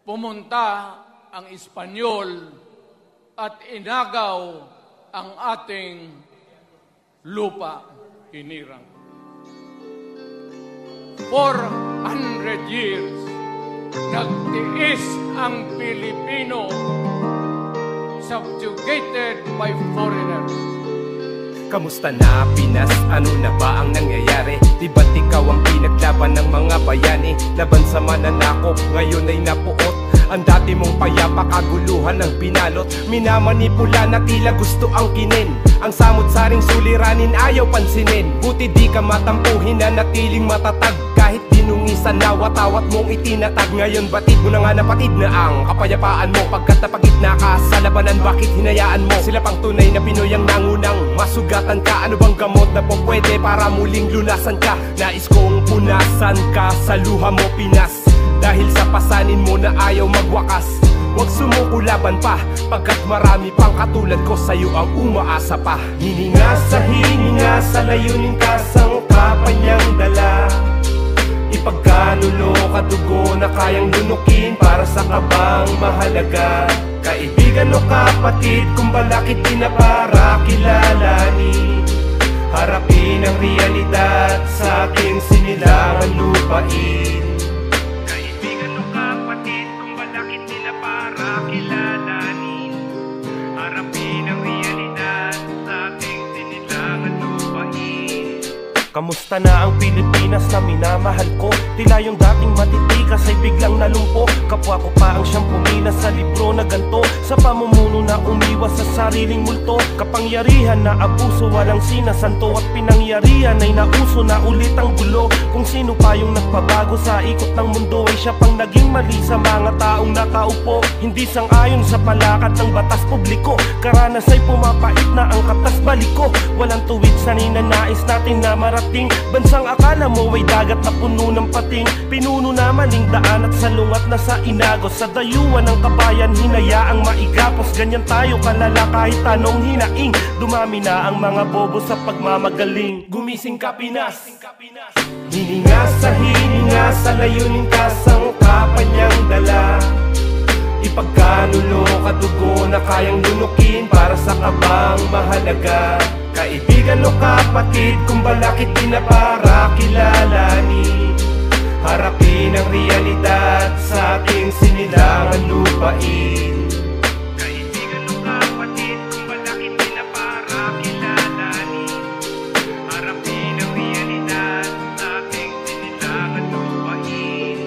pumunta ang Espanyol at inagaw ang ating lupa, hinirang. 400 years, nagtiis ang Pilipino, subjugated by foreigners. Kamusta na Pinas? Ano na ba ang nangyayari? Di ba't ikaw ang pinaglaban ng mga bayani? Laban sa mananakop, ngayon ay napuot. Ang dati mong payapa, kaguluhan ng pinalot. Minamanipula na tila gusto ang kinin. Ang samot-saring suliranin ayaw pansinin. Buti di ka matampuhin na natiling matatag. Kahit dinungisan na watawat mong itinatag. Ngayon batid mo na nga napatid na ang kapayapaan mo. Pagkat napagitna ka sa labanan, bakit hinayaan mo? Sila pang tunay na Pinoy ang nangunang masugatan ka. Ano bang gamot na po pwede para muling lunasan ka? Nais kong punasan ka sa luha mo Pinas, dahil sa pasanin mo na ayaw magwakas. Huwag sumuko laban pa, pagkat marami pang katulad ko sa'yo ang umaasa pa. Hininga sa layunin kasang kapanyang dala. Ipagkanulo ka dugo na kayang lunukin para sa kabang mahalaga. Kaibigan o kapatid, kung balakid di na para kilalanin. Harapin ang realidad sa aking sinilangan lupain. Kaibigan o kapatid, kung balakid di na para kilalanin. Harapin ang realidad sa ating sinilangan lupain. Kamusta na ang Pilipinas na minamahal ko? Tila yung dating matitikas ay biglang nalumpo. Kapwa ko pa ang siyang pumina sa libro na ganto. Sa pamumuno na umiwas sa sariling multo. Kapangyarihan na abuso, walang sinasanto. At pinangyarihan ay nauso na ulit ang gulo. Kung sino pa yung nagpabago sa ikot ng mundo, ay siya pang naging mali sa mga taong nakaupo. Hindi sang-ayon sa palakad ng batas publiko. Karanas ay pumapait na ang katas baliko. Walang tuwid sa ninanais natin na marating. Bansang akala mo ay dagat na puno ng pating. Pinuno na maling daan at salungat na sa inagos. Sa dayuan ng kabayan hinayaang maigapos. Ganyan tayo kalala kahit anong hinaing. Dumami na ang mga bobo sa pagmamagaling. Gumising ka Pinas. Hininga sa layunin kasang kapanyang dala. Ipagkanulo ka dugo na kayang lunukin para sa kabang mahalaga. Kaibigan o kapatid, kung balakid di na para kilalanin. Harapin ang realidad sa ating sinilangan lupain. Kaibigan o kapatid, kung balakid di na para kilalanin. Harapin ang realidad sa ating sinilangan lupain.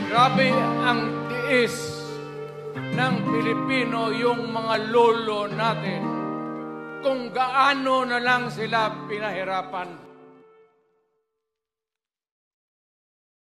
Grabe ang tiis ng Pilipino, yung mga lolo natin. Kung gaano na lang sila pinahirapan.